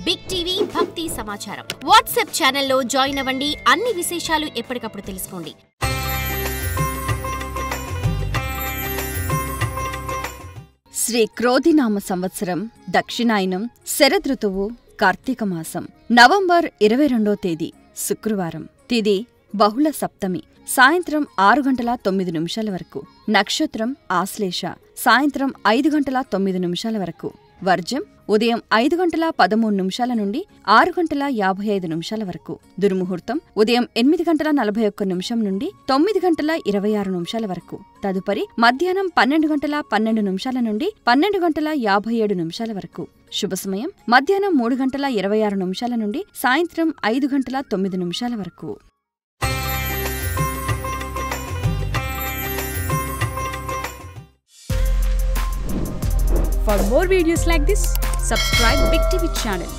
Big TV భక్తి సమాచారం WhatsApp ఛానల్లో జాయిన్ అవ్వండి. అన్ని విశేషాలు ఎప్పటికప్పుడు తెలుసుకోండి. శ్రీ క్రోధినామ సంవత్సరం దక్షిణాయనం శరదృతువు కార్తీక మాసం నవంబర్ 22వ తేదీ శుక్రవారం. తిథి బహుళ సప్తమి. సాయంత్రం 6:09 వరకు. నక్షత్రం ఆశ్లేష. సాయంత్రం 5:09 వరకు. వర్జం ఉదయం 5:13 నుండి 6:55 వరకు. దుర్ముహూర్తం ఉదయం 8:41 నుండి 9:26 వరకు. తదుపరి మధ్యాహ్నం 12:12 నుండి 12:57 వరకు. శుభ సమయం మధ్యాహ్నం 3:26 నుండి సాయంత్రం 5:09 వరకు. For more videos like this, subscribe Big TV channel.